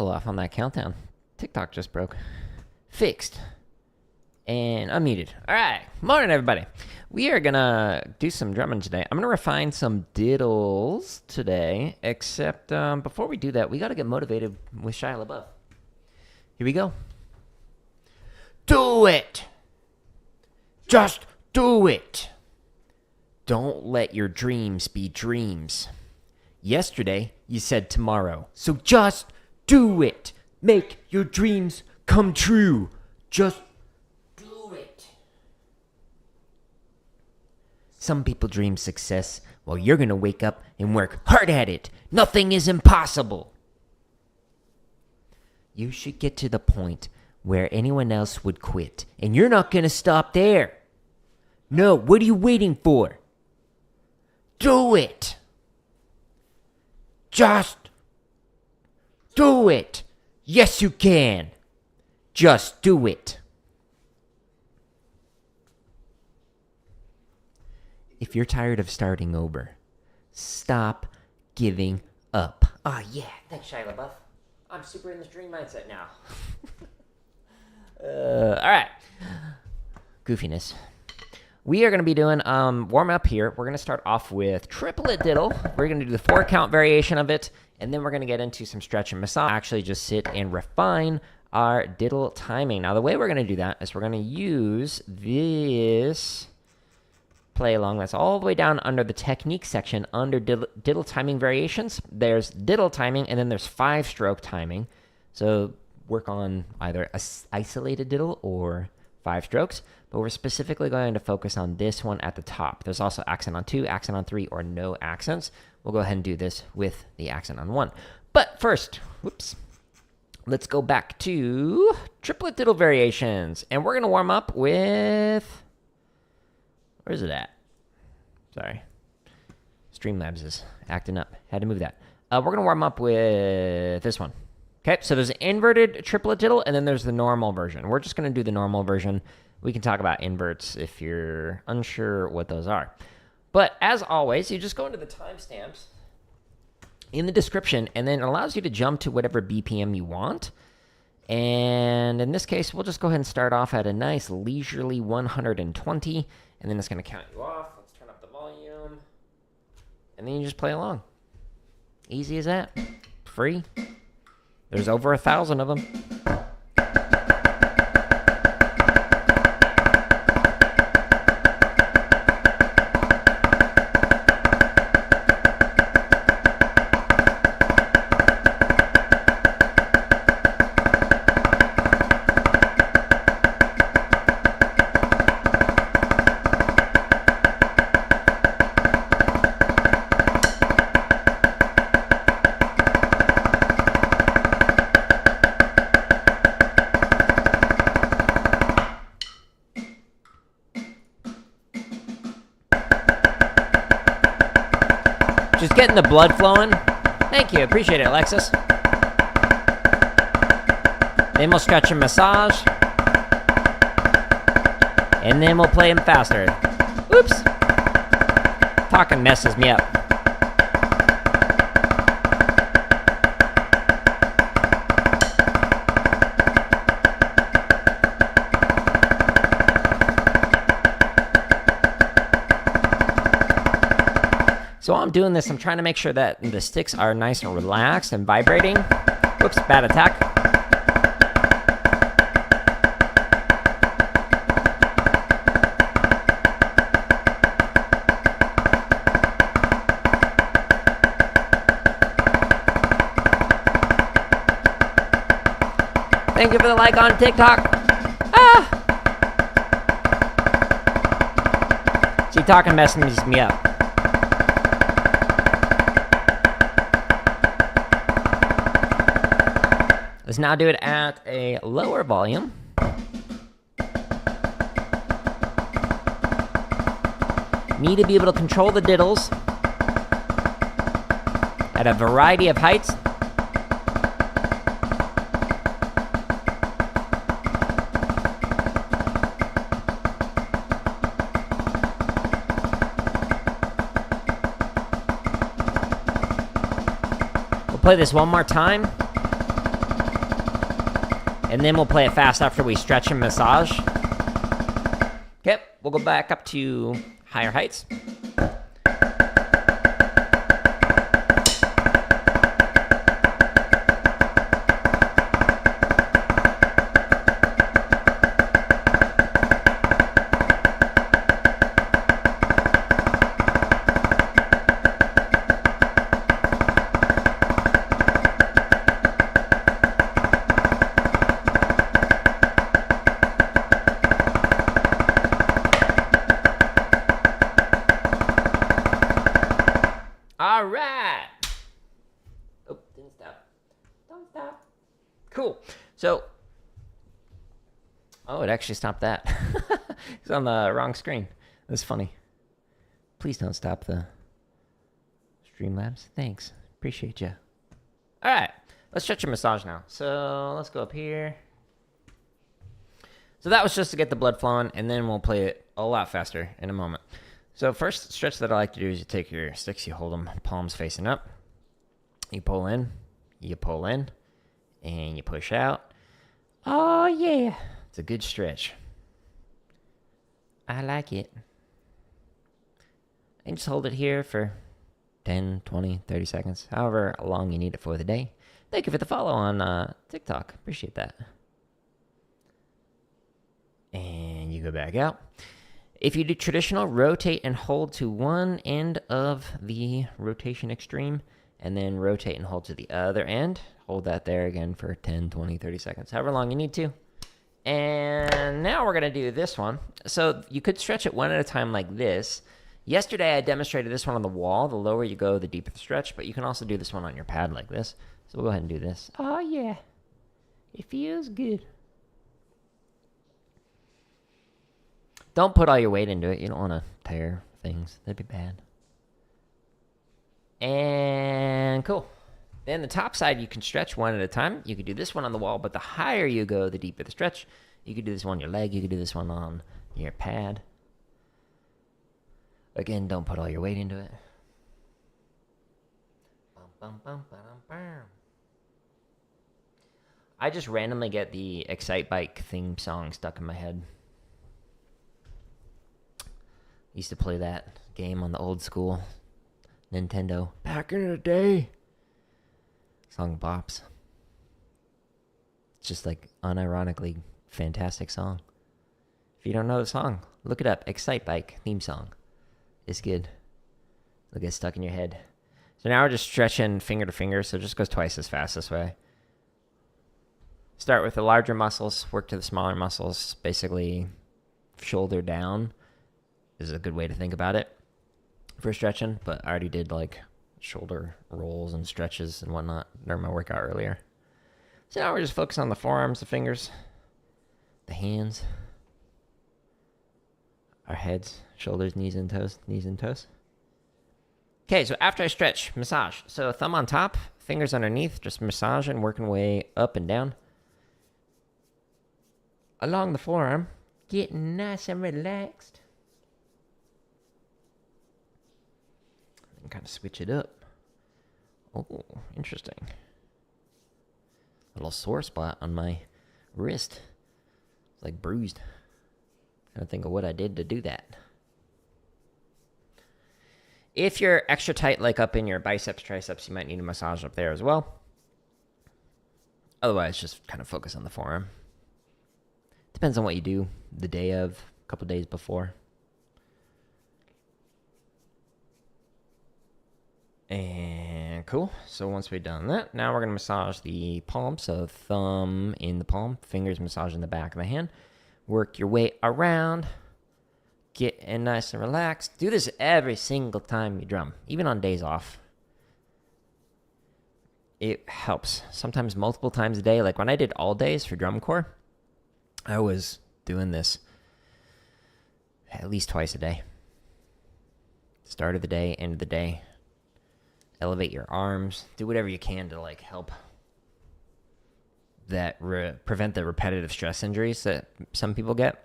little off on that countdown. TikTok just broke. Fixed. And unmuted. All right. Morning, everybody. We are going to do some drumming today. I'm going to refine some diddles today, except before we do that, we got to get motivated with Shia LaBeouf. Here we go. Do it. Just do it. Don't let your dreams be dreams. Yesterday, you said tomorrow. So just do it. Make your dreams come true. Just do it. Some people dream success while you're going to wake up and work hard at it. Nothing is impossible. You should get to the point where anyone else would quit. And you're not going to stop there. No, what are you waiting for? Do it. Just do it. Yes, you can. Just do it. If you're tired of starting over, stop giving up. Oh, yeah. Thanks, Shia LaBeouf. I'm super in the dream mindset now. All right. Goofiness. We are going to be doing warm up here. We're going to start off with Triplet Diddle. We're going to do the 4-count variation of it, and then we're going to get into some stretch and massage. Actually, just sit and refine our diddle timing. Now, the way we're going to do that is we're going to use this play along that's all the way down under the technique section under diddle timing variations. There's diddle timing, and then there's 5-stroke timing. So work on either a isolated diddle or 5 strokes, but we're specifically going to focus on this one at the top. There's also accent on 2, accent on 3, or no accents. We'll go ahead and do this with the accent on 1. But first, let's go back to triplet diddle variations, and we're going to warm up with, where's it at? Sorry. Streamlabs is acting up. Had to move that. We're going to warm up with this one. Okay, so there's an inverted triplet diddle, and then there's the normal version. We're just going to do the normal version. We can talk about inverts if you're unsure what those are. But as always, you just go into the timestamps in the description, and then it allows you to jump to whatever BPM you want. And in this case, we'll just go ahead and start off at a nice leisurely 120, and then it's going to count you off. Let's turn up the volume. And then you just play along. Easy as that. Free. There's over 1,000 of them. Just getting the blood flowing. Thank you. Appreciate it, Alexis. Then we'll stretch and massage. And then we'll play him faster. Oops. Talking messes me up. So while I'm doing this, I'm trying to make sure that the sticks are nice and relaxed and vibrating. Whoops, bad attack. Thank you for the like on TikTok. See, talking messes me up. Let's now do it at a lower volume. Need to be able to control the diddles at a variety of heights. We'll play this one more time. And then we'll play it fast after we stretch and massage. Okay, we'll go back up to higher heights. All right. Oh, didn't stop. Don't stop. Cool. So, oh, it actually stopped that. It's on the wrong screen. That's funny. Please don't stop the Streamlabs. Thanks. Appreciate you. All right. Let's stretch your massage now. So let's go up here. So that was just to get the blood flowing, and then we'll play it a lot faster in a moment. So first stretch that I like to do is you take your sticks, you hold them palms facing up. You pull in, and you push out. Oh, yeah. It's a good stretch. I like it. And just hold it here for 10, 20, 30 seconds, however long you need it for the day. Thank you for the follow on TikTok. Appreciate that. And you go back out. If you do traditional, rotate and hold to one end of the rotation extreme, and then rotate and hold to the other end. Hold that there again for 10, 20, 30 seconds, however long you need to. And now we're going to do this one. So you could stretch it one at a time like this. Yesterday I demonstrated this one on the wall. The lower you go, the deeper the stretch, but you can also do this one on your pad like this. So we'll go ahead and do this. Oh, yeah. It feels good. Don't put all your weight into it. You don't want to tear things. That'd be bad. And cool. Then the top side, you can stretch one at a time. You could do this one on the wall, but the higher you go, the deeper the stretch. You could do this one on your leg. You could do this one on your pad. Again, don't put all your weight into it. I just randomly get the Excite Bike theme song stuck in my head. Used to play that game on the old school Nintendo back in the day. Song bops. It's just like unironically fantastic song. If you don't know the song, look it up. Excite Bike theme song. It's good. It'll get stuck in your head. So now we're just stretching finger to finger, so it just goes twice as fast this way. Start with the larger muscles, work to the smaller muscles, basically shoulder down is a good way to think about it for stretching, but I already did like shoulder rolls and stretches and whatnot during my workout earlier. So now we're just focusing on the forearms, the fingers, the hands, our heads, shoulders, knees and toes, knees and toes. Okay, so after I stretch, massage. So thumb on top, fingers underneath, just massaging, working way up and down along the forearm, getting nice and relaxed. And kind of switch it up. Oh, interesting. A little sore spot on my wrist. It's like bruised. Trying to think of what I did to do that. If you're extra tight, like up in your biceps, triceps, you might need a massage up there as well. Otherwise, just kind of focus on the forearm. Depends on what you do the day of, a couple days before. And cool. So once we've done that, now we're going to massage the palm. So thumb in the palm, fingers massaging the back of the hand. Work your way around. Get in nice and relaxed. Do this every single time you drum, even on days off. It helps. Sometimes multiple times a day. Like when I did all days for drum corps, I was doing this at least twice a day. Start of the day, end of the day. Elevate your arms. Do whatever you can to like help that prevent the repetitive stress injuries that some people get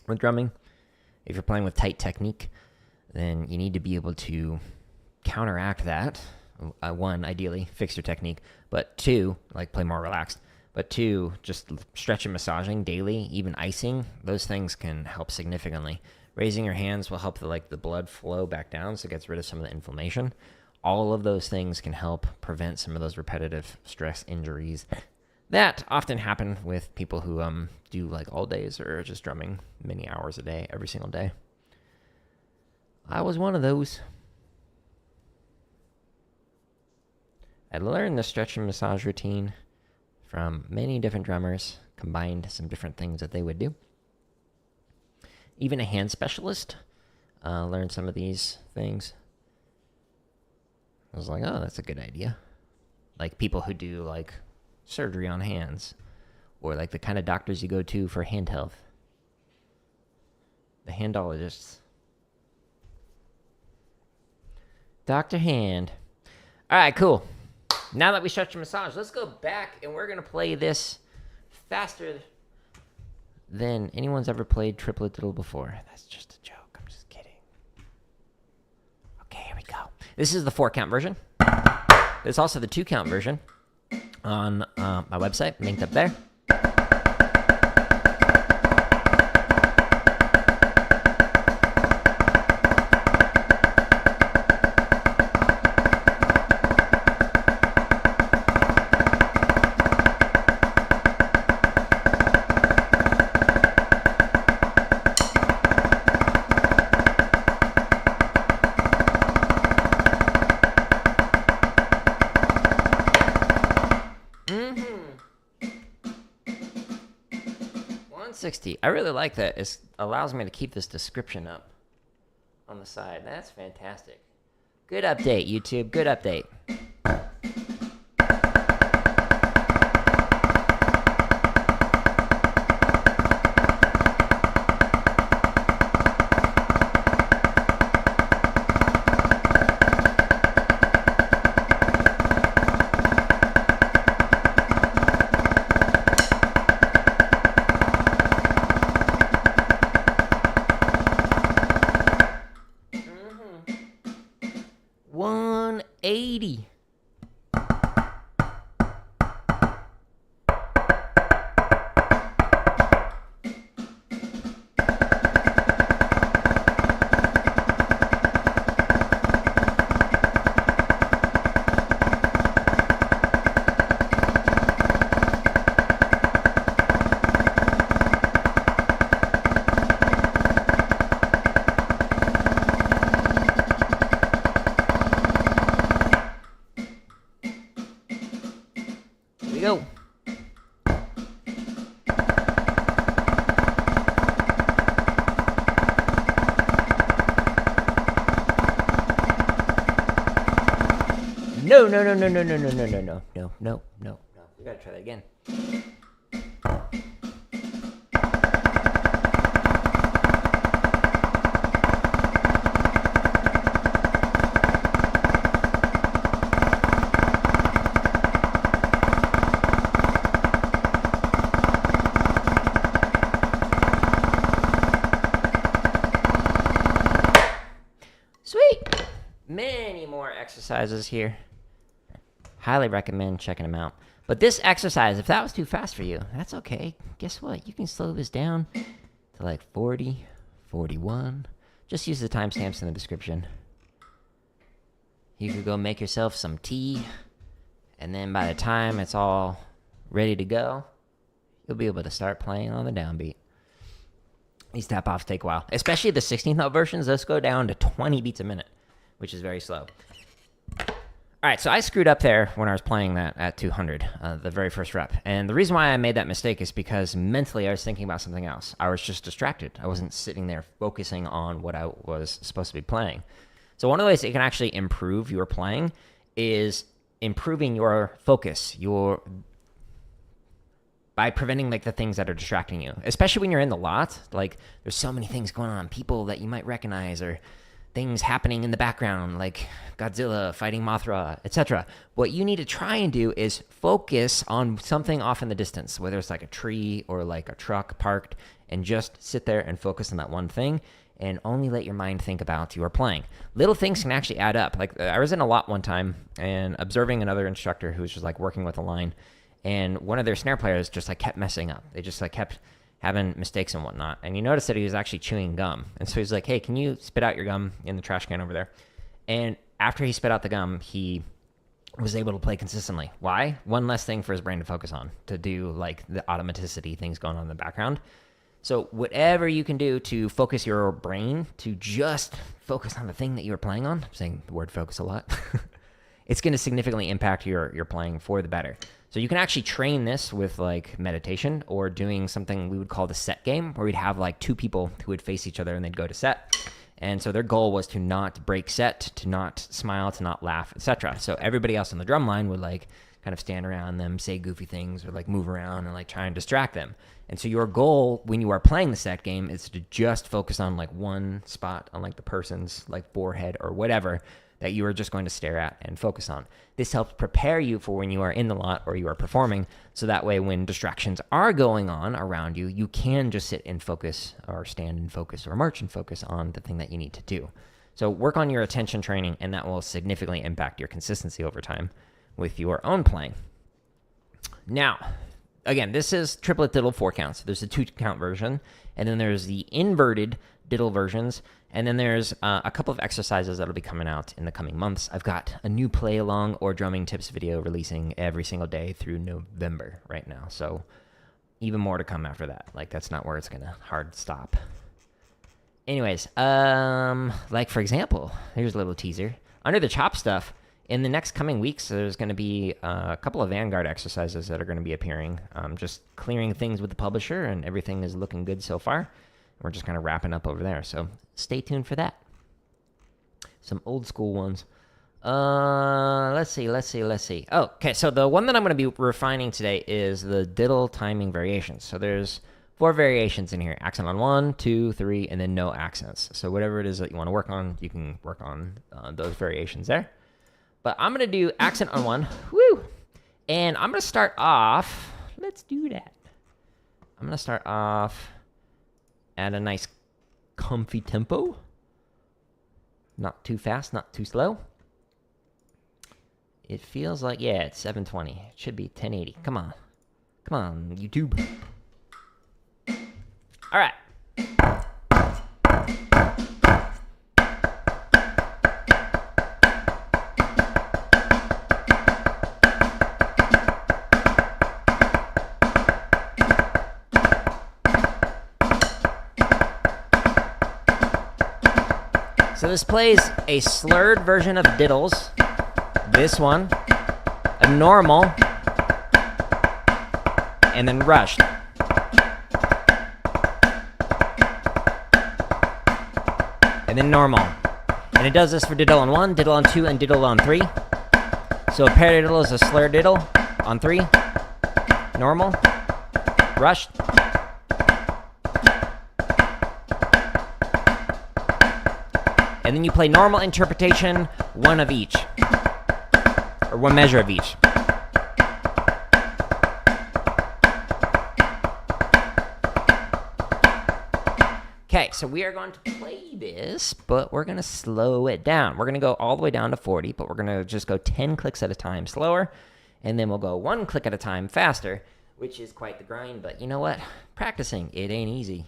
with drumming. If you're playing with tight technique, then you need to be able to counteract that. One, ideally, fix your technique. But two, like play more relaxed. But 2, just stretch and massaging daily, even icing, those things can help significantly. Raising your hands will help the blood flow back down, so it gets rid of some of the inflammation. All of those things can help prevent some of those repetitive stress injuries that often happen with people who do all days or just drumming many hours a day, every single day. I was one of those. I learned the stretch and massage routine from many different drummers, combined some different things that they would do. Even a hand specialist learned some of these things. I was like, oh, that's a good idea. Like people who do surgery on hands, or the kind of doctors you go to for hand health. The handologists. Dr. Hand. All right, cool. Now that we stretch and massage, let's go back and we're going to play this faster than anyone's ever played Triplet Diddle before. That's just a joke. I'm just kidding. Okay, here we go. This is the 4-count version. There's also the 2-count version on my website, linked up there. I really like that. It allows me to keep this description up on the side. That's fantastic. Good update, YouTube. Good update. Go. No. We gotta try that again. Many more exercises here. Highly recommend checking them out. But this exercise, if that was too fast for you, that's okay. Guess what? You can slow this down to 40, 41. Just use the timestamps in the description. You could go make yourself some tea, and then by the time it's all ready to go, you'll be able to start playing on the downbeat. These tap-offs take a while. Especially the 16th-note versions, those go down to 20 beats a minute, which is very slow. All right, so I screwed up there when I was playing that at 200, the very first rep. And the reason why I made that mistake is because mentally I was thinking about something else. I was just distracted. I wasn't sitting there focusing on what I was supposed to be playing. So one of the ways that you can actually improve your playing is improving your focus, by preventing the things that are distracting you, especially when you're in the lot. There's so many things going on, people that you might recognize, or things happening in the background, like Godzilla fighting Mothra, etc. What you need to try and do is focus on something off in the distance, whether it's a tree or a truck parked, and just sit there and focus on that one thing, and only let your mind think about your playing. Little things can actually add up. I was in a lot one time and observing another instructor who was just working with a line, and one of their snare players just like kept messing up. They just like kept having mistakes and whatnot. And you notice that he was actually chewing gum. And so he's like, hey, can you spit out your gum in the trash can over there? And after he spit out the gum, he was able to play consistently. Why? One less thing for his brain to focus on, to do like the automaticity things going on in the background. So whatever you can do to focus your brain to just focus on the thing that you're playing on, I'm saying the word focus a lot, it's going to significantly impact your playing for the better. So you can actually train this with like meditation or doing something we would call the set game, where we'd have like two people who would face each other and they'd go to set. And so their goal was to not break set, to not smile, to not laugh, etc. So everybody else on the drum line would like kind of stand around them, say goofy things, or like move around and like try and distract them. And so your goal when you are playing the set game is to just focus on like one spot on like the person's like forehead or whatever that you are just going to stare at and focus on. This helps prepare you for when you are in the lot or you are performing, so that way when distractions are going on around you, you can just sit and focus or stand and focus or march and focus on the thing that you need to do. So work on your attention training, and that will significantly impact your consistency over time with your own playing. Now, again, this is triplet diddle 4 counts. There's a 2-count version, and then there's the inverted diddle versions, and then there's a couple of exercises that'll be coming out in the coming months. I've got a new play along or drumming tips video releasing every single day through November right now, so even more to come after that. Like, that's not where it's gonna hard stop. Anyways, like for example, here's a little teaser. Under the chop stuff, in the next coming weeks, there's going to be a couple of Vanguard exercises that are going to be appearing. Just clearing things with the publisher, and everything is looking good so far. We're just kind of wrapping up over there, so stay tuned for that. Some old school ones. Let's see. Oh, okay, so the one that I'm going to be refining today is the diddle timing variations. So there's 4 variations in here: accent on 1, 2, 3, and then no accents. So whatever it is that you want to work on, you can work on those variations there. But I'm going to do accent on 1. Woo! And I'm going to start off. Let's do that. I'm going to start off at a nice comfy tempo. Not too fast, not too slow. It feels like, yeah, it's 720. It should be 1080. Come on. Come on, YouTube. All right. So this plays a slurred version of diddles, this one, a normal, and then rushed. And then normal. And it does this for diddle on 1, diddle on 2, and diddle on 3. So a paradiddle is a slurred diddle on 3, normal, rushed. And then you play normal interpretation, 1 of each. Or 1 measure of each. Okay, so we are going to play this, but we're going to slow it down. We're going to go all the way down to 40, but we're going to just go 10 clicks at a time slower, and then we'll go 1 click at a time faster, which is quite the grind, but you know what? Practicing, it ain't easy.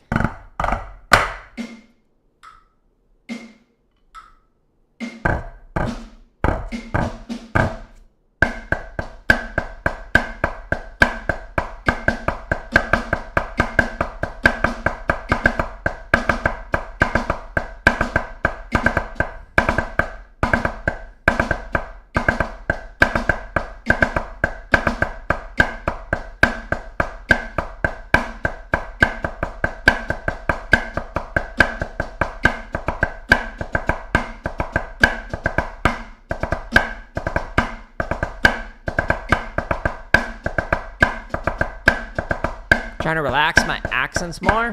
Trying to relax my accents more.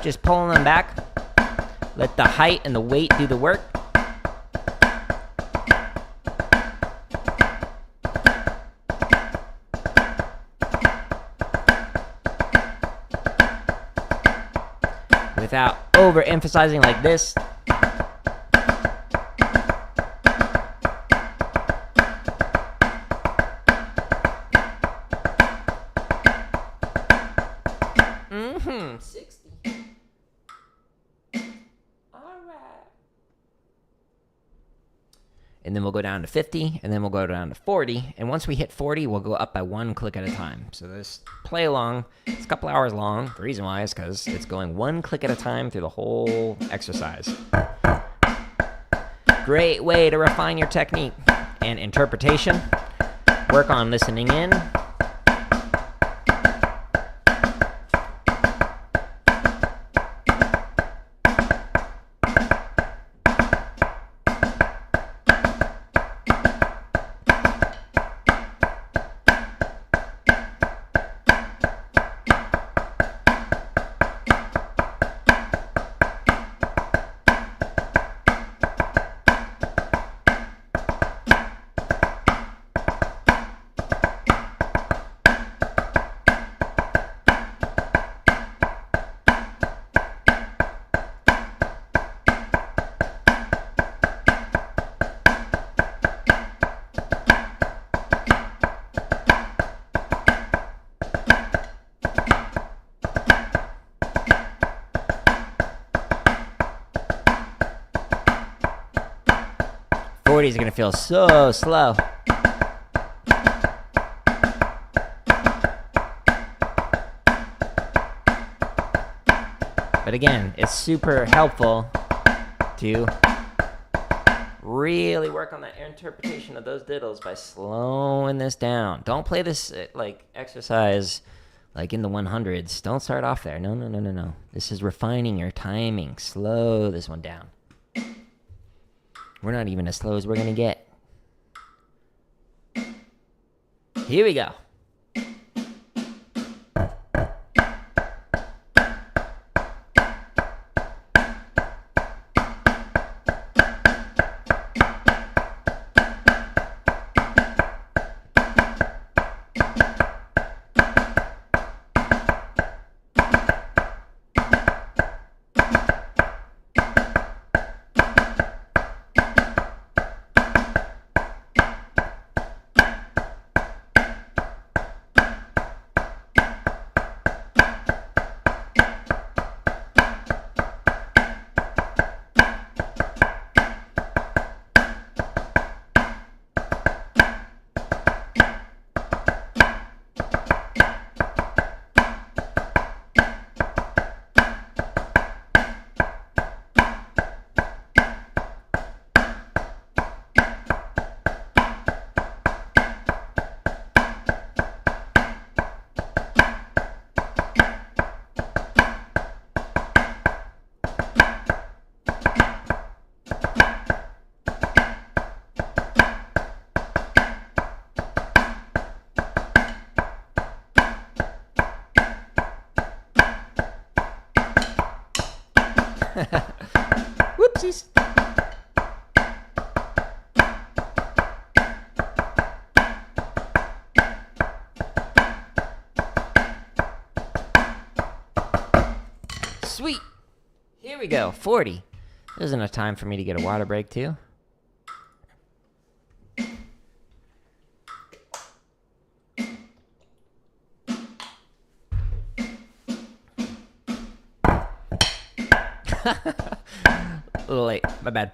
Just pulling them back. Let the height and the weight do the work. Without overemphasizing like this. 60. All right. And then we'll go down to 50, and then we'll go down to 40. And once we hit 40, we'll go up by 1 click at a time. So this play along, it's a couple hours long. The reason why is because it's going 1 click at a time through the whole exercise. Great way to refine your technique and interpretation. Work on listening in. Is going to feel so slow. But again, it's super helpful to really work on that interpretation of those diddles by slowing this down. Don't play this like exercise like in the 100s. Don't start off there. No. This is refining your timing. Slow this one down. We're not even as slow as we're going to get. Here we go. Whoopsies. Sweet. Here we go. 40. There's enough time for me to get a water break too. A little late. My bad.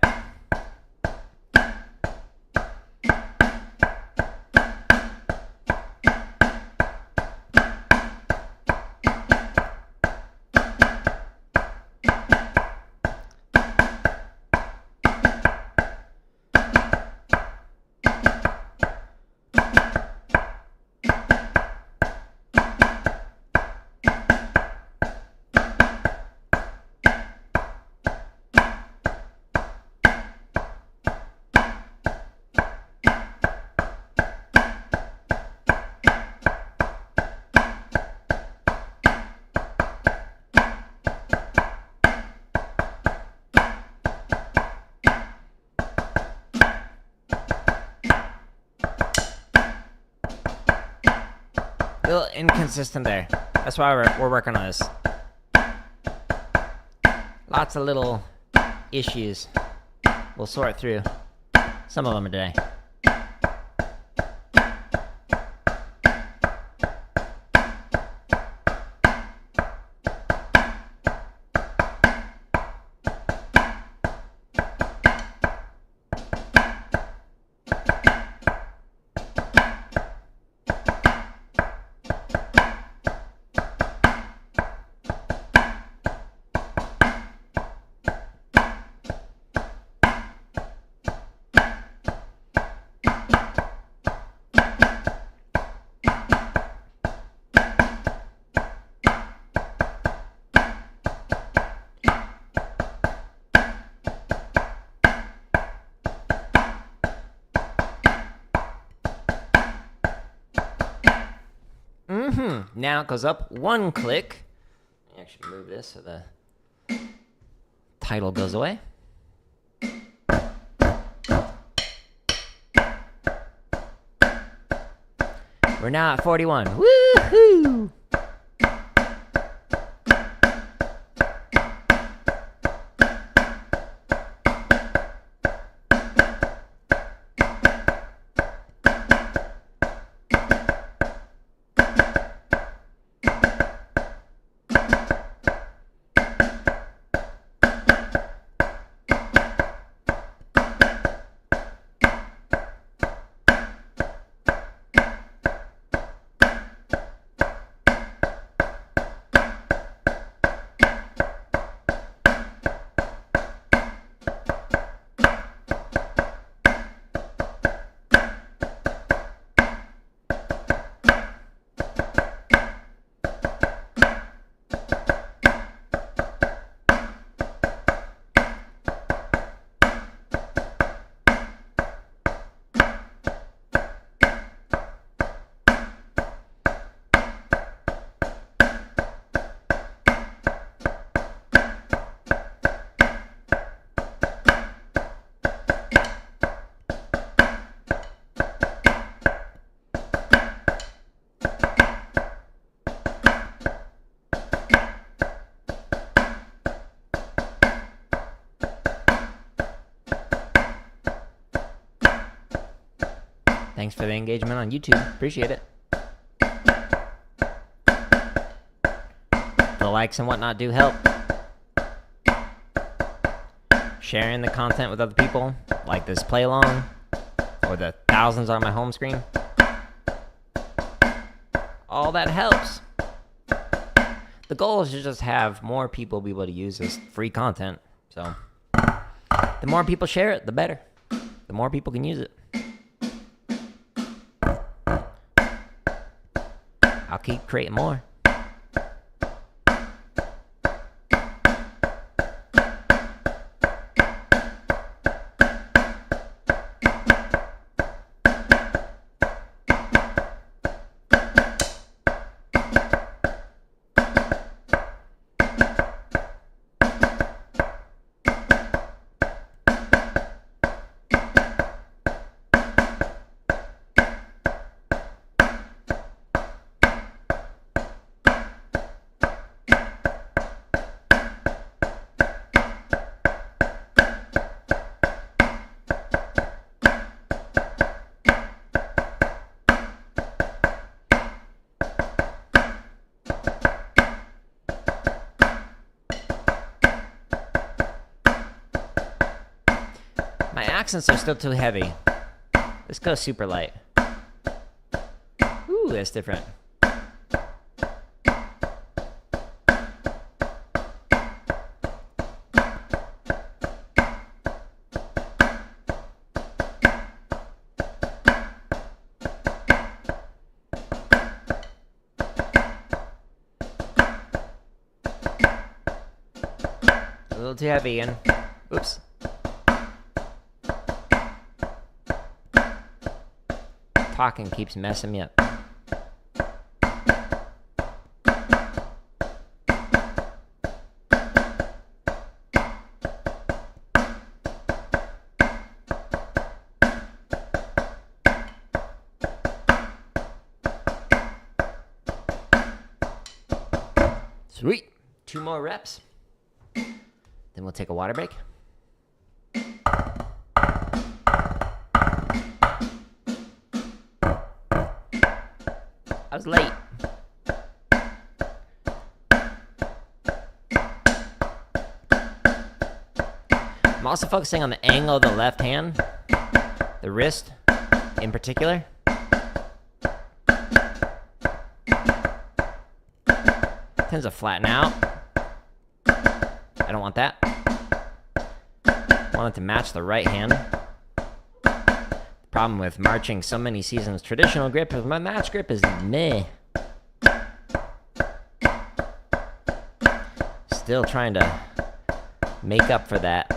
A little inconsistent there. That's why we're working on this. Lots of little issues. We'll sort through some of them today. Now it goes up 1 click. Let me actually move this so the title goes away. We're now at 41. Woohoo! Thanks for the engagement on YouTube. Appreciate it. The likes and whatnot do help. Sharing the content with other people, like this play along, or the thousands on my home screen. All that helps. The goal is to just have more people be able to use this free content. So, the more people share it, the better. The more people can use it. I'll keep creating more. My accents are still too heavy. Let's go super light. Ooh, that's different. A little too heavy, and oops. Talking keeps messing me up. Sweet. 2 more reps. Then we'll take a water break. I was late. I'm also focusing on the angle of the left hand, the wrist in particular. Tends to flatten out. I don't want that. I want it to match the right hand. Problem with marching so many seasons traditional grip is my match grip is meh. Still trying to make up for that.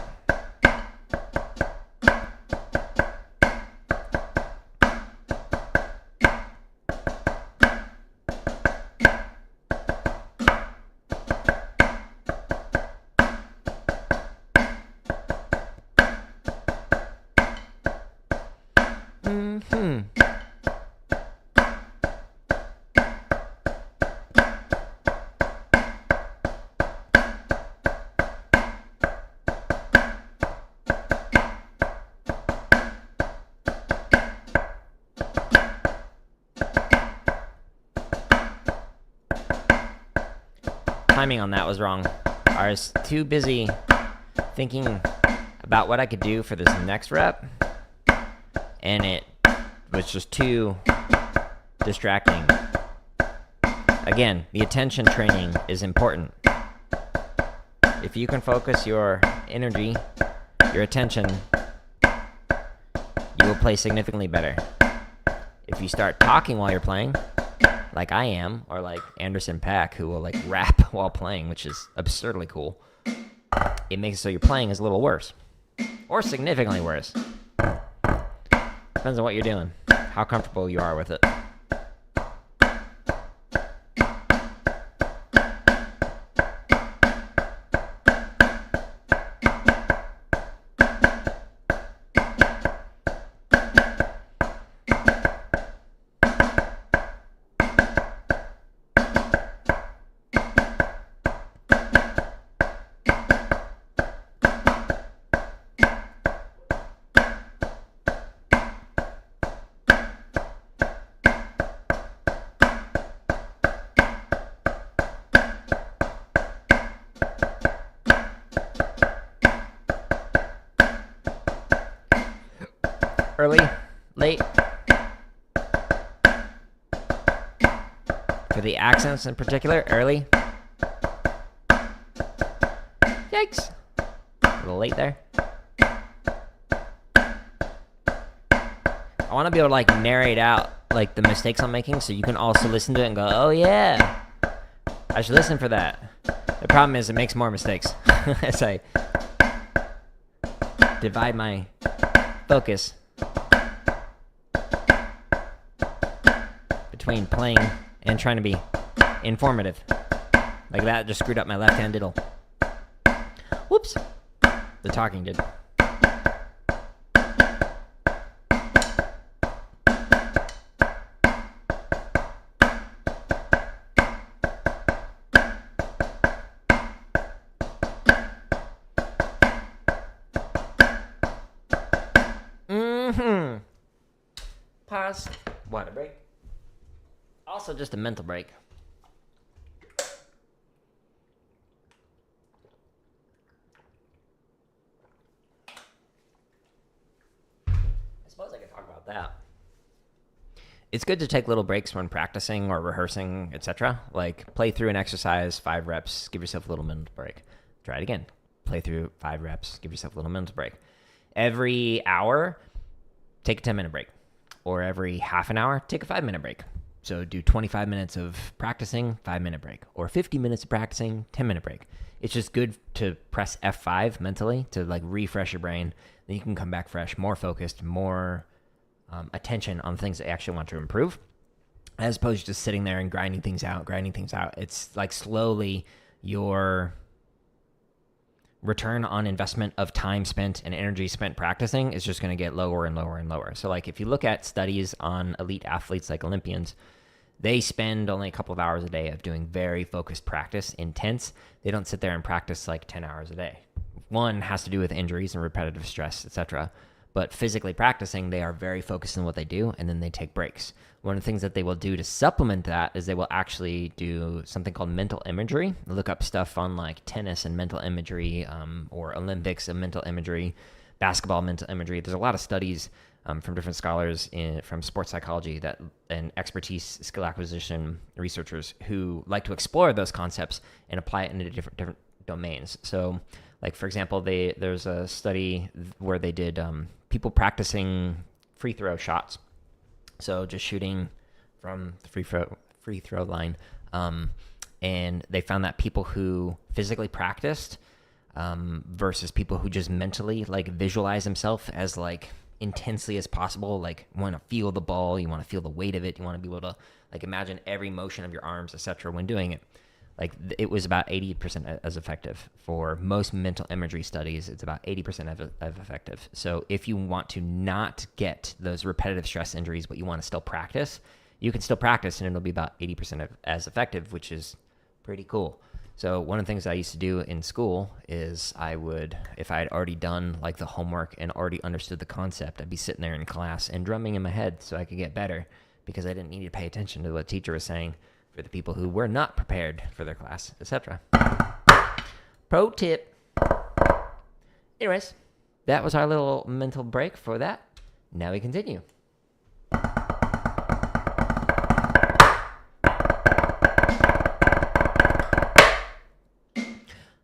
Timing on that was wrong. I was too busy thinking about what I could do for this next rep, and it was just too distracting. Again, the attention training is important. If you can focus your energy, your attention, you will play significantly better. If you start talking while you're playing, like I am, or like Anderson .Paak, who will like rap while playing, which is absurdly cool, it makes it so your playing is a little worse, or significantly worse. Depends on what you're doing, how comfortable you are with it. Early, late. For the accents in particular, early. Yikes. A little late there. I want to be able to like narrate out like the mistakes I'm making so you can also listen to it and go, oh yeah, I should listen for that. The problem is it makes more mistakes as I divide my focus between playing and trying to be informative. Like that just screwed up my left-hand diddle. Whoops. The talking did. Pause. Water break. Also just a mental break. I suppose I could talk about that. It's good to take little breaks when practicing or rehearsing, etc. Like play through an exercise, 5 reps, give yourself a little mental break. Try it again. Play through 5 reps, give yourself a little mental break. Every hour, take a 10-minute break. Or every half an hour, take a 5-minute break. So do 25 minutes of practicing, 5-minute break. Or 50 minutes of practicing, 10-minute break. It's just good to press F5 mentally to like refresh your brain. Then you can come back fresh, more focused, more attention on things that you actually want to improve. As opposed to just sitting there and grinding things out. It's like slowly your return on investment of time spent and energy spent practicing is just going to get lower and lower and lower. So like if you look at studies on elite athletes like Olympians, they spend only a couple of hours a day of doing very focused practice, intense. They don't sit there and practice like 10 hours a day. One has to do with injuries and repetitive stress, etc. But physically practicing, they are very focused on what they do, and then they take breaks. One of the things that they will do to supplement that is they will actually do something called mental imagery. Look up stuff on like tennis and mental imagery, or Olympics and mental imagery, basketball mental imagery. There's a lot of studies from different scholars from sports psychology and expertise, skill acquisition researchers who like to explore those concepts and apply it into different domains. So, like for example, there's a study where they did people practicing free throw shots. So just shooting from the free throw line, and they found that people who physically practiced versus people who just mentally like visualize themselves as like intensely as possible, like want to feel the ball, you want to feel the weight of it, you want to be able to like imagine every motion of your arms, etc. when doing it. Like it was about 80% as effective. For most mental imagery studies, it's about 80% of effective. So if you want to not get those repetitive stress injuries, but you want to still practice, you can still practice and it'll be about 80% as effective, which is pretty cool. So one of the things I used to do in school is I would, if I had already done like the homework and already understood the concept, I'd be sitting there in class and drumming in my head so I could get better, because I didn't need to pay attention to what the teacher was saying for the people who were not prepared for their class, etc. Pro tip. Anyways, that was our little mental break for that. Now we continue.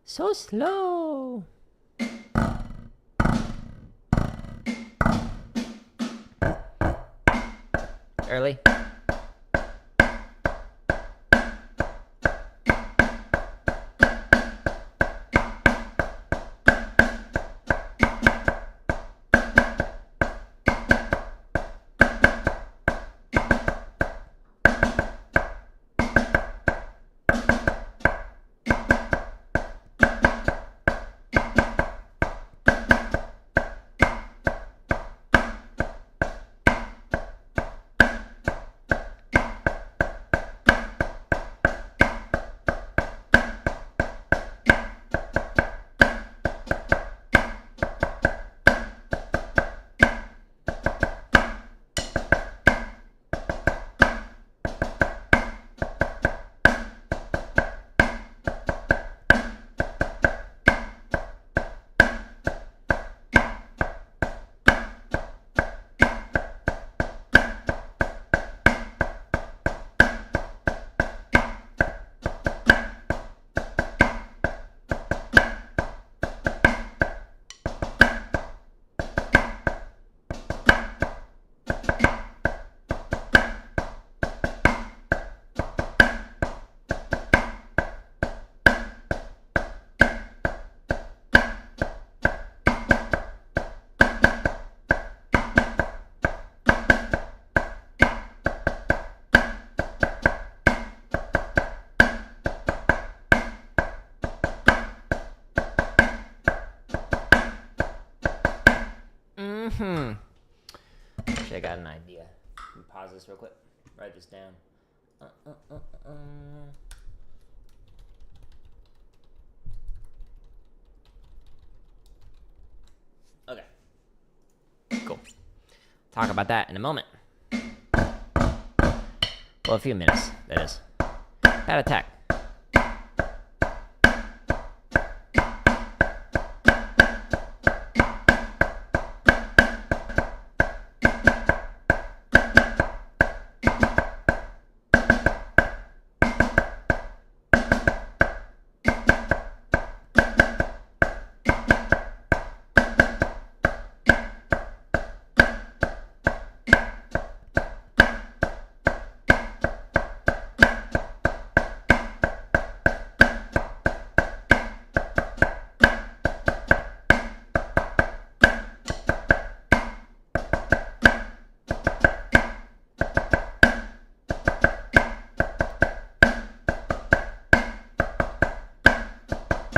So slow. Early. Actually, I got an idea. Let me pause this real quick. Write this down. Okay. Cool. Talk about that in a moment. Well, a few minutes, that is. Pat attack.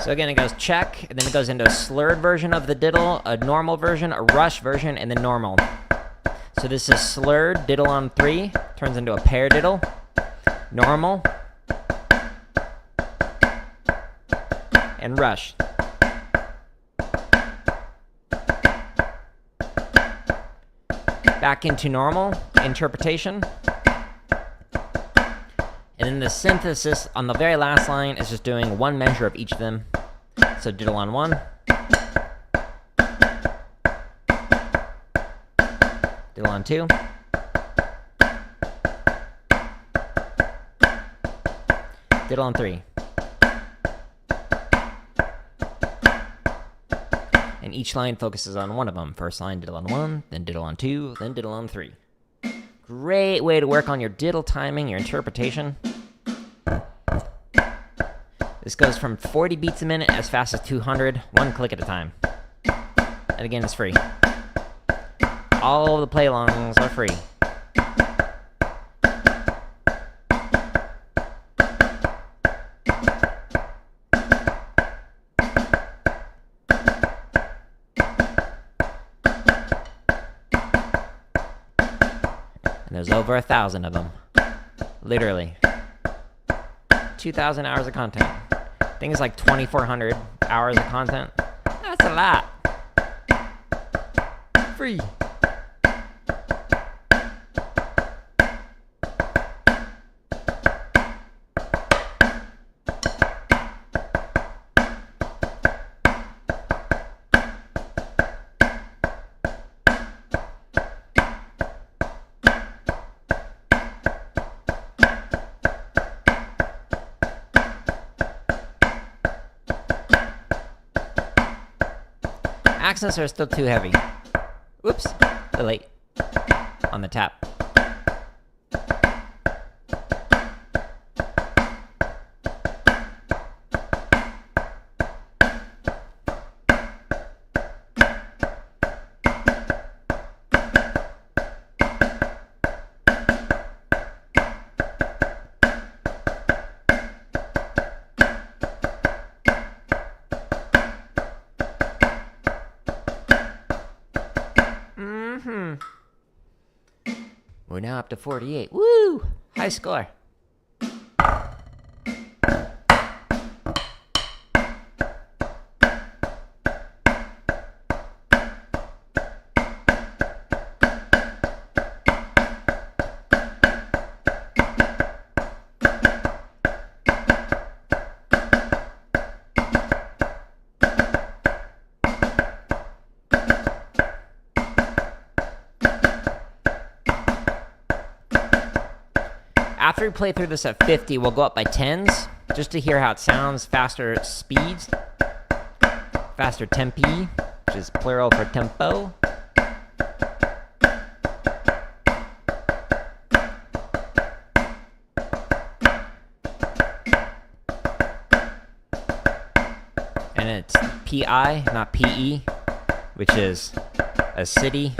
So again, it goes check, and then it goes into a slurred version of the diddle, a normal version, a rush version, and then normal. So this is slurred, diddle on 3, turns into a pair diddle, normal, and rush. Back into normal, interpretation. And then the synthesis on the very last line is just doing one measure of each of them. So diddle on 1. Diddle on 2. Diddle on 3. And each line focuses on one of them. First line, diddle on 1, then diddle on 2, then diddle on 3. Great way to work on your diddle timing, your interpretation. This goes from 40 beats a minute as fast as 200, one click at a time. And again, it's free. All the play-alongs are free. There's over 1,000 of them. Literally. 2,000 hours of content. I think it's like 2,400 hours of content. That's a lot. Free. Accents are still too heavy. Whoops, too late. On the tap. We're now up to 48. Woo! High score. After we play through this at 50, we'll go up by 10s, just to hear how it sounds, faster speeds, faster tempi, which is plural for tempo. And it's PI, not PE, which is a city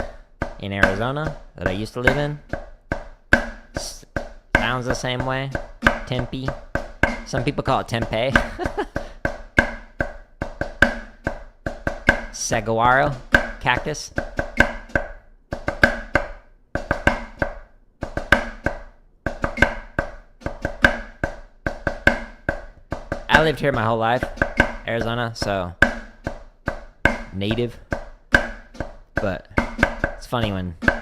in Arizona that I used to live in. Sounds the same way. Tempe. Some people call it tempeh. Saguaro. Cactus. I lived here my whole life. Arizona, so native. But it's funny when you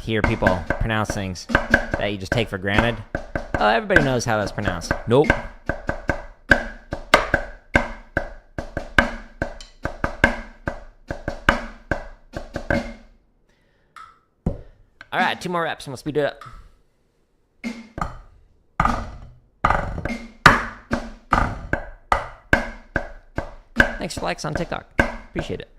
hear people pronounce things that you just take for granted. Oh, everybody knows how that's pronounced. Nope. All right, 2 more reps and we'll speed it up. Thanks for likes on TikTok. Appreciate it.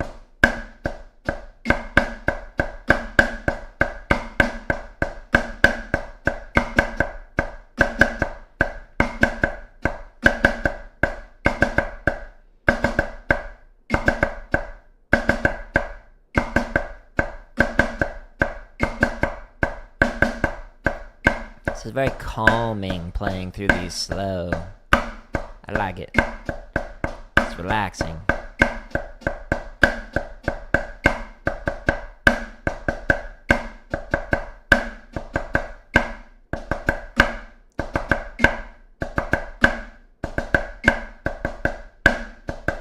This is very calming playing through these slow. I like it. It's relaxing.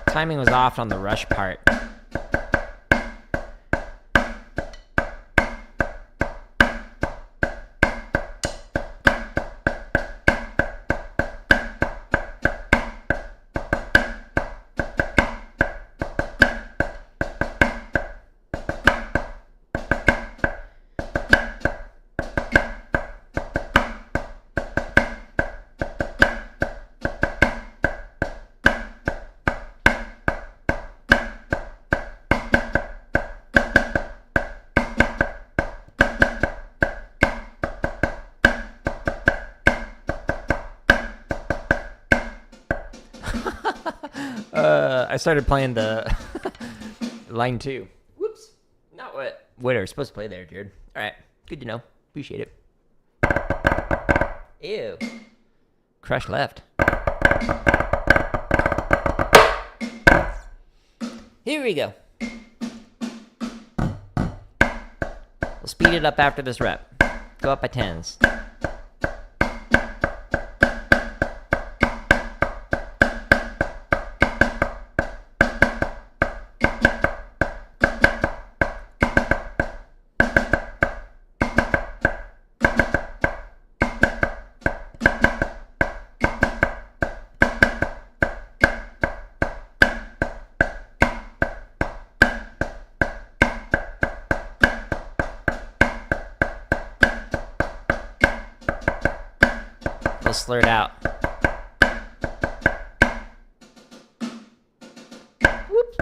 Timing was off on the rush part. I started playing the line 2. Whoops. Not what we were supposed to play there, Jared. All right. Good to know. Appreciate it. Ew. Crush left. Here we go. We'll speed it up after this rep. Go up by 10s. Slurred out. Whoops.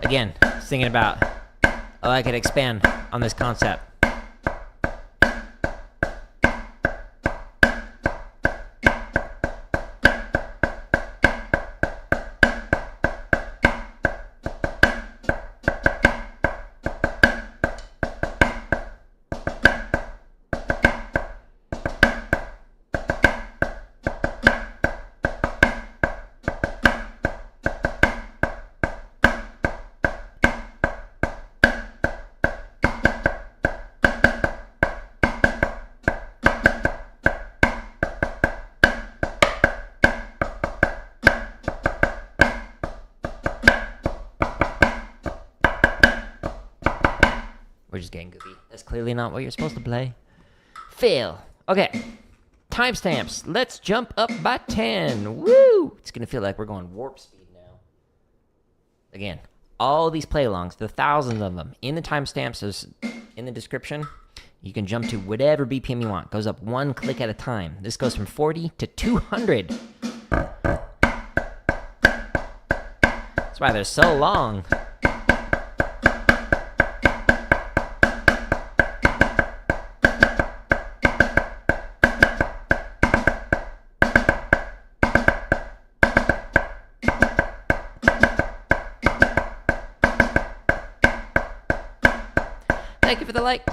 Again, thinking about how I could expand on this concept. We're just getting goofy. That's clearly not what you're supposed to play. Fail. Okay. Timestamps. Let's jump up by 10. Woo! It's going to feel like we're going warp speed now. Again, all these play-alongs, the thousands of them, in the timestamps is in the description. You can jump to whatever BPM you want. Goes up one click at a time. This goes from 40 to 200. That's why they're so long. Thank you for the like.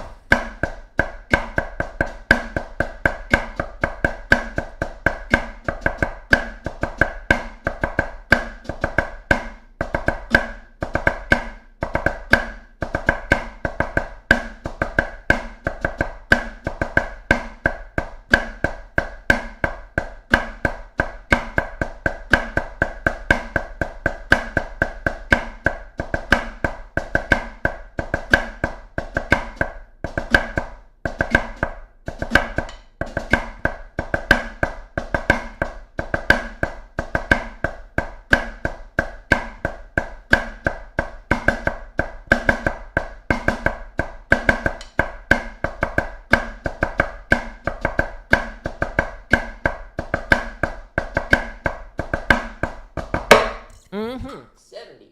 Mm-hmm. 70.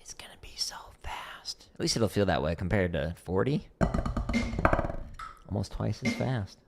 It's gonna be so fast. At least it'll feel that way compared to 40. Almost twice as fast.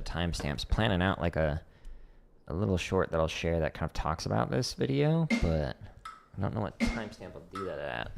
Timestamps, planning out like a little short that I'll share that kind of talks about this video, but I don't know what timestamp I'll do that at.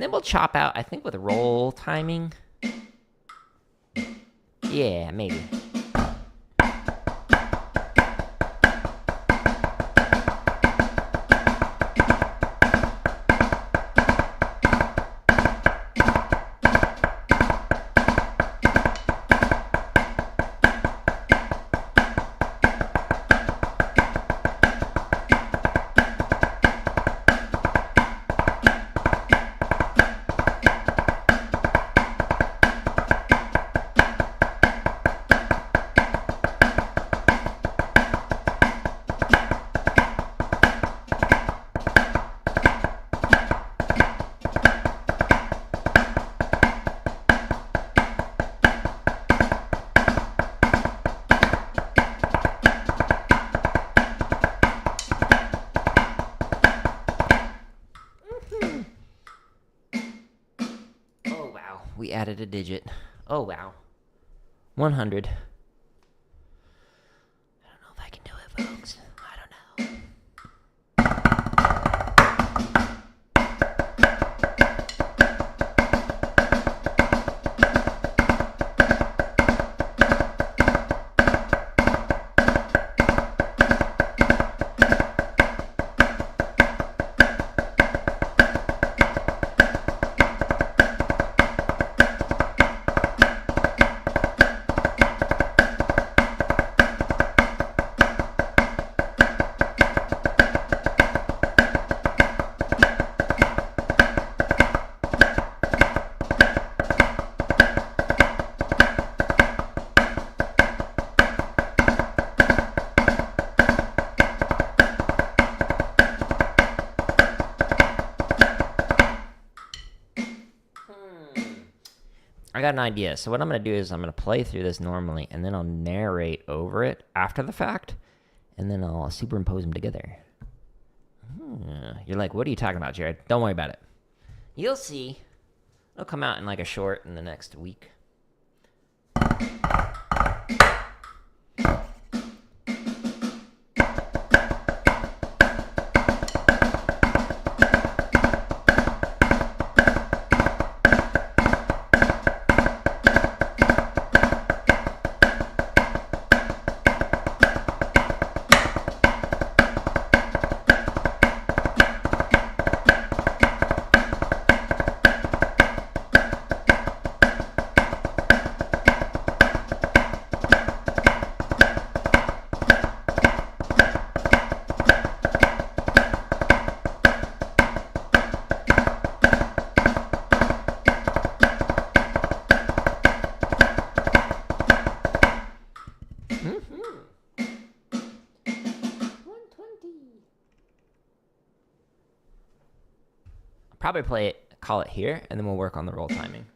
And then we'll chop out, I think, with roll timing. Yeah, maybe. We added a digit. Oh, wow. 100. I don't know if I can do it, folks. I don't know. I got an idea. So what I'm going to do is I'm going to play through this normally, and then I'll narrate over it after the fact, and then I'll superimpose them together. You're like, what are you talking about, Jared? Don't worry about it. You'll see. It'll come out in like a short in the next week. Probably play it, call it here, and then we'll work on the roll timing.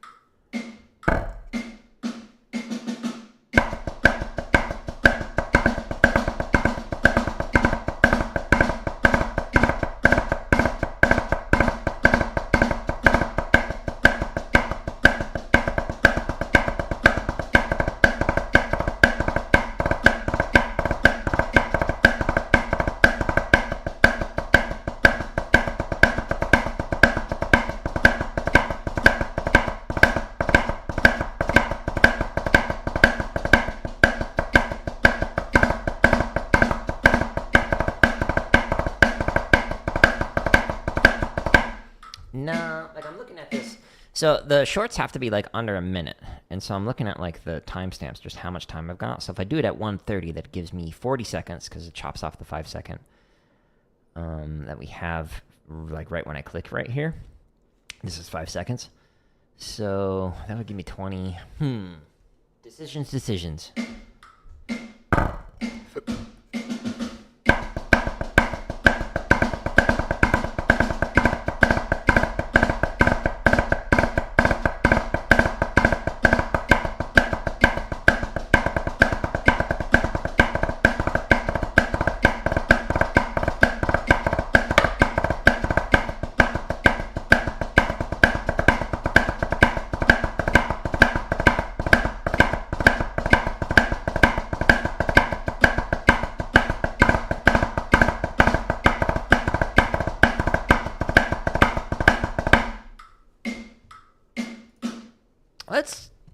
No, like I'm looking at this. So the shorts have to be like under a minute. And so I'm looking at like the timestamps, just how much time I've got. So if I do it at 1:30, that gives me 40 seconds because it chops off the 5 second that we have like right when I click right here. This is 5 seconds. So that would give me 20. Decisions.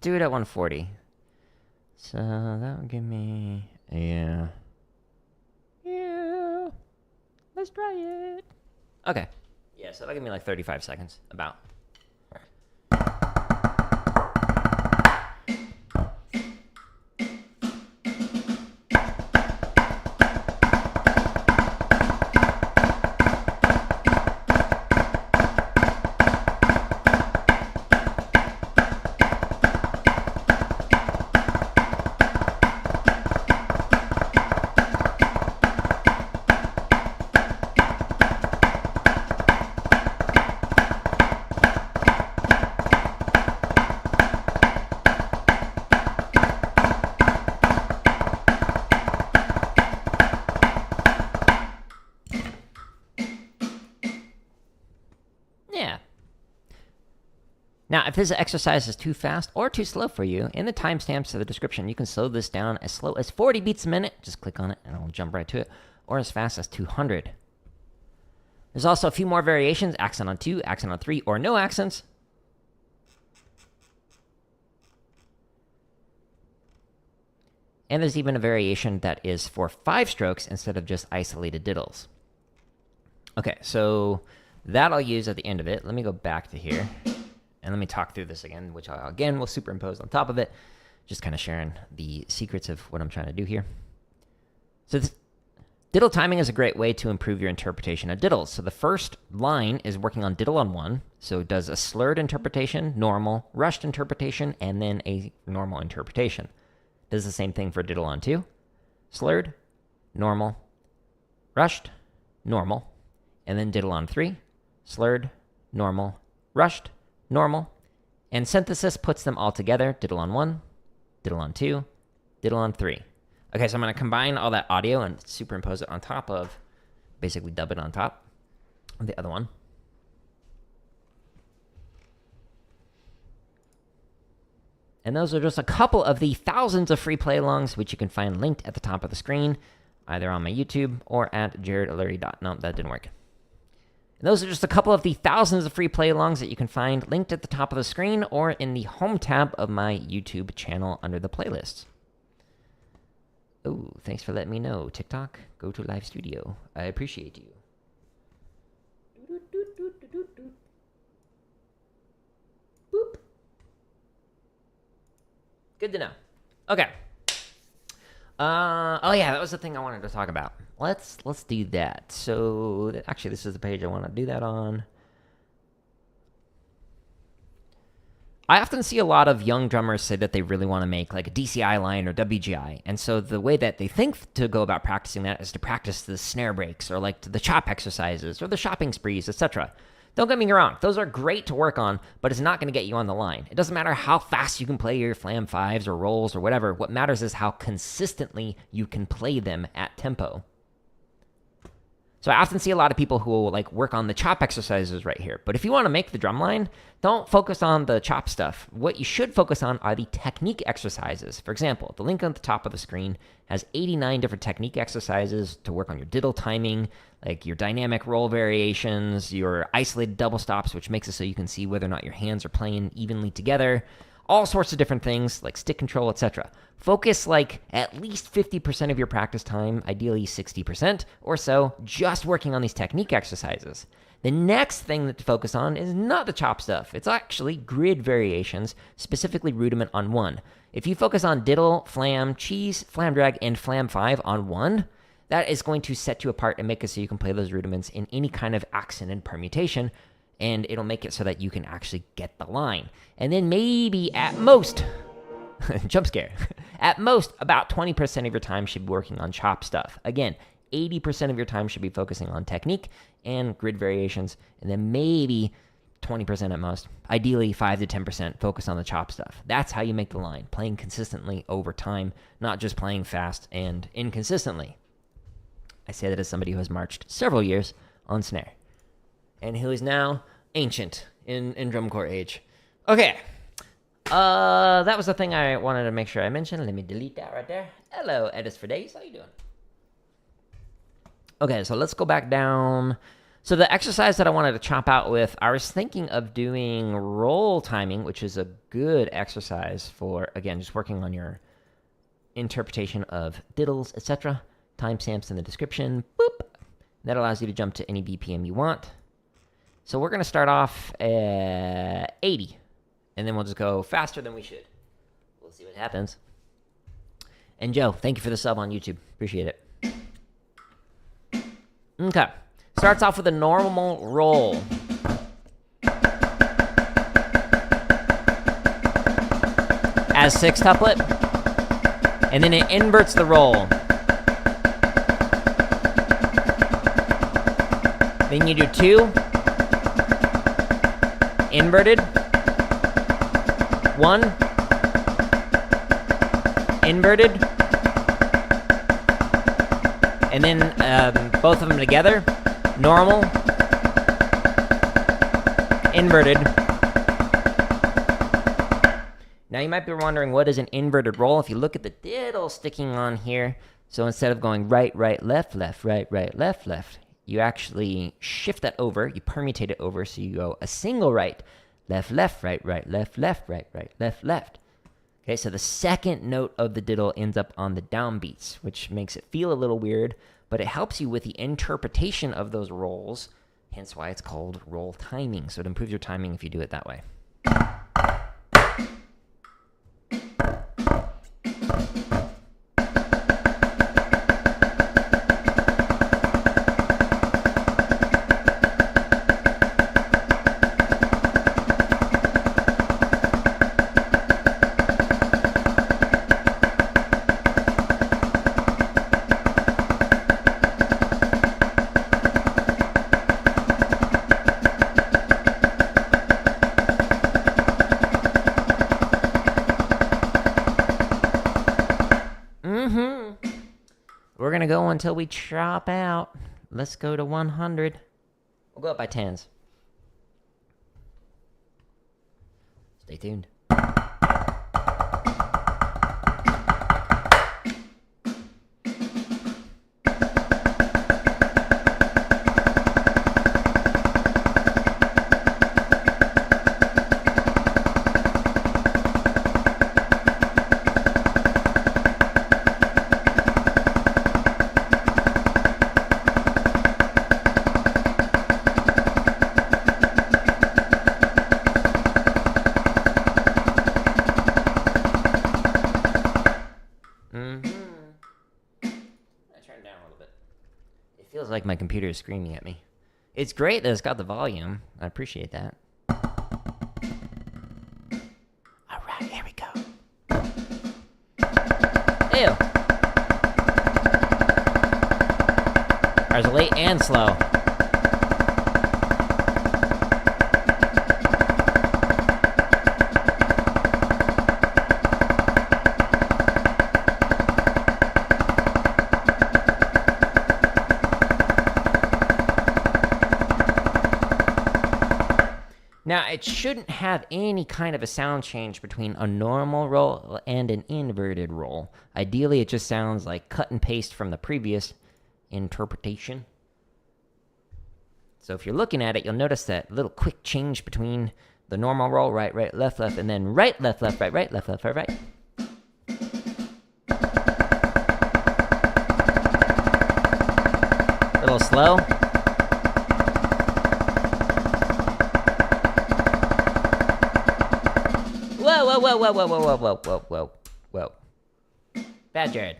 do it at 140. So that would give me, yeah. Let's try it. Okay. Yeah, so that'll give me like 35 seconds, about. Yeah. Now, if this exercise is too fast or too slow for you, in the timestamps of the description, you can slow this down as slow as 40 beats a minute. Just click on it and I'll jump right to it. Or as fast as 200. There's also a few more variations, accent on 2, accent on 3, or no accents. And there's even a variation that is for 5 strokes instead of just isolated diddles. Okay, so that I'll use at the end of it. Let me go back to here. And let me talk through this again, which I, again, will superimpose on top of it. Just kind of sharing the secrets of what I'm trying to do here. So this diddle timing is a great way to improve your interpretation of diddles. So the first line is working on diddle on 1. So it does a slurred interpretation, normal, rushed interpretation, and then a normal interpretation. Does the same thing for diddle on 2. Slurred, normal, rushed, normal, and then diddle on 3. Slurred, normal, rushed, normal, and synthesis puts them all together. Diddle on 1, diddle on 2, diddle on 3. Okay, so I'm going to combine all that audio and superimpose it on top of, basically dub it on top of the other one. And those are just a couple of the thousands of free play-alongs, which you can find linked at the top of the screen, either on my YouTube or at jaredalery.com. No, that didn't work. And those are just a couple of the thousands of free play-alongs that you can find linked at the top of the screen or in the home tab of my YouTube channel under the playlists. Oh, thanks for letting me know, TikTok. Go to Live Studio. I appreciate you. Boop. Good to know. Okay. Oh yeah, that was the thing I wanted to talk about. Let's do that. So actually, this is the page I want to do that on. I often see a lot of young drummers say that they really want to make like a DCI line or WGI, and so the way that they think to go about practicing that is to practice the snare breaks or like the chop exercises or the shopping sprees, etc. Don't get me wrong, those are great to work on, but it's not going to get you on the line. It doesn't matter how fast you can play your flam 5s or rolls or whatever. What matters is how consistently you can play them at tempo. So I often see a lot of people who will like work on the chop exercises right here. But if you want to make the drum line, don't focus on the chop stuff. What you should focus on are the technique exercises. For example, the link on the top of the screen has 89 different technique exercises to work on your diddle timing, like your dynamic roll variations, your isolated double stops, which makes it so you can see whether or not your hands are playing evenly together, all sorts of different things like stick control, etc. Focus like at least 50% of your practice time, ideally 60% or so, just working on these technique exercises. The next thing to focus on is not the chop stuff. It's actually grid variations, specifically rudiment on 1. If you focus on diddle, flam, cheese, flam drag, and flam 5 on 1, that is going to set you apart and make it so you can play those rudiments in any kind of accent and permutation, and it'll make it so that you can actually get the line. And then maybe at most, jump scare, at most about 20% of your time should be working on chop stuff. Again, 80% of your time should be focusing on technique and grid variations, and then maybe 20% at most, ideally 5 to 10% focus on the chop stuff. That's how you make the line, playing consistently over time, not just playing fast and inconsistently. I say that as somebody who has marched several years on snare, and who is now ancient in drum corps age. Okay, that was the thing I wanted to make sure I mentioned. Let me delete that right there. Hello, Edis for Days. How you doing? Okay, so let's go back down So the exercise that I wanted to chop out with, I was thinking of doing roll timing, which is a good exercise for, again, just working on your interpretation of diddles, etc. Timestamps in the description. Boop. That allows you to jump to any BPM you want. So we're going to start off at 80, and then we'll just go faster than we should. We'll see what happens. And Joe, thank you for the sub on YouTube. Appreciate it. Okay. Starts off with a normal roll. As sextuplet. And then it inverts the roll. Then you do 2. Inverted. 1. Inverted. And then both of them together. Normal. Inverted. Now you might be wondering, what is an inverted roll? If you look at the diddle sticking on here, so instead of going right, right, left, left, right, right, left, left, you actually shift that over, you permutate it over, so you go a single right, left, left, right, right, left, left, right, right, left, left. Okay, so the second note of the diddle ends up on the downbeats, which makes it feel a little weird, but it helps you with the interpretation of those rolls, hence why it's called roll timing. So it improves your timing if you do it that way. We're going to go until we chop out. Let's go to 100. We'll go up by 10s. Stay tuned. Feels like my computer is screaming at me. It's great that it's got the volume. I appreciate that. Alright, here we go. Ew. There's late and slow. Now, it shouldn't have any kind of a sound change between a normal roll and an inverted roll. Ideally, it just sounds like cut and paste from the previous interpretation. So if you're looking at it, you'll notice that little quick change between the normal roll, right, right, left, left, and then right, left, left, right, right, left, left, right, right. A little slow. Whoa, whoa, whoa, whoa, whoa, whoa, whoa, whoa, whoa, whoa. Bad Jared.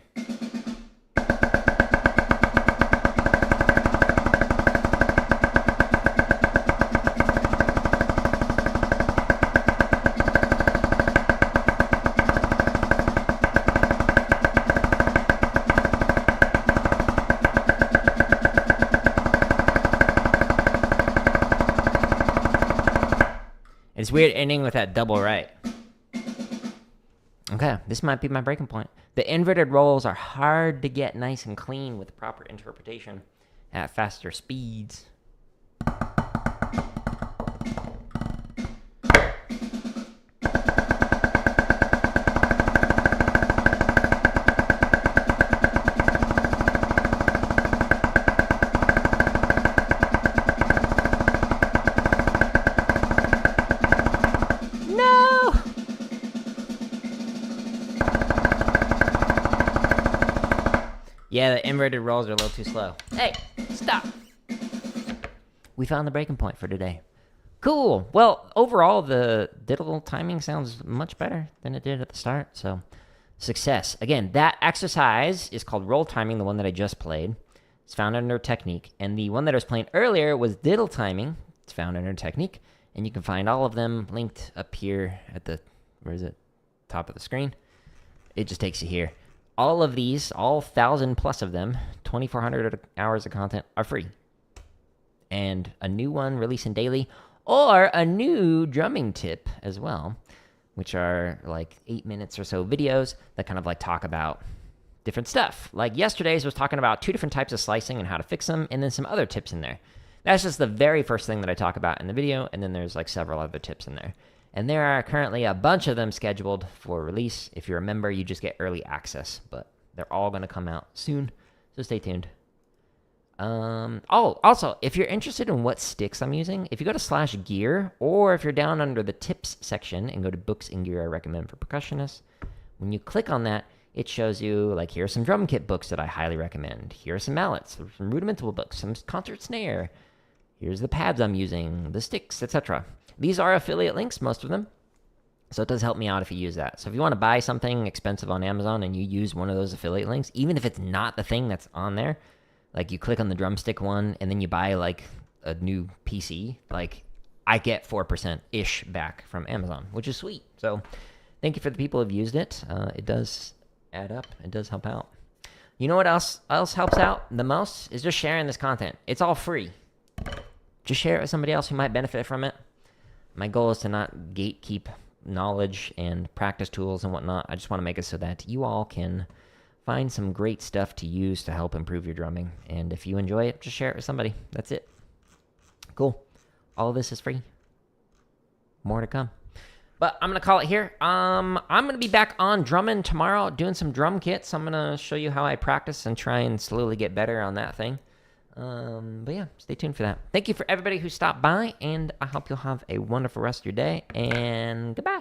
It's weird ending with that double right. Okay, this might be my breaking point. The inverted rolls are hard to get nice and clean with proper interpretation at faster speeds. Yeah, the inverted rolls are a little too slow. Hey, stop. We found the breaking point for today. Cool. Well, overall, the diddle timing sounds much better than it did at the start. So, success. Again, that exercise is called roll timing, the one that I just played. It's found under technique. And the one that I was playing earlier was diddle timing. It's found under technique. And you can find all of them linked up here at the, where is it? Top of the screen. It just takes you here. All of these, all 1,000 plus of them, 2,400 hours of content are free. And a new one releasing daily, or a new drumming tip as well, which are like 8 minutes or so videos that kind of like talk about different stuff. Like yesterday's was talking about 2 different types of slicing and how to fix them, and then some other tips in there. That's just the very first thing that I talk about in the video, and then there's like several other tips in there. And there are currently a bunch of them scheduled for release. If you're a member, you just get early access, but they're all going to come out soon, so stay tuned. Also, if you're interested in what sticks I'm using, if you go to /gear, or if you're down under the tips section and go to books and gear I recommend for percussionists, when you click on that, it shows you, like, here are some drum kit books that I highly recommend. Here are some mallets, some rudimental books, some concert snare. Here's the pads I'm using, the sticks, etc. These are affiliate links, most of them. So it does help me out if you use that. So if you want to buy something expensive on Amazon and you use one of those affiliate links, even if it's not the thing that's on there, like you click on the drumstick one and then you buy like a new PC, like I get 4%-ish back from Amazon, which is sweet. So thank you for the people who've used it. It does add up. It does help out. You know what else helps out the most is just sharing this content. It's all free. Just share it with somebody else who might benefit from it. My goal is to not gatekeep knowledge and practice tools and whatnot. I just want to make it so that you all can find some great stuff to use to help improve your drumming. And if you enjoy it, just share it with somebody. That's it. Cool. All of this is free. More to come. But I'm going to call it here. I'm going to be back on drumming tomorrow, doing some drum kits. I'm going to show you how I practice and try and slowly get better on that thing. But yeah, stay tuned for that. Thank you for everybody who stopped by, and I hope you'll have a wonderful rest of your day, and goodbye.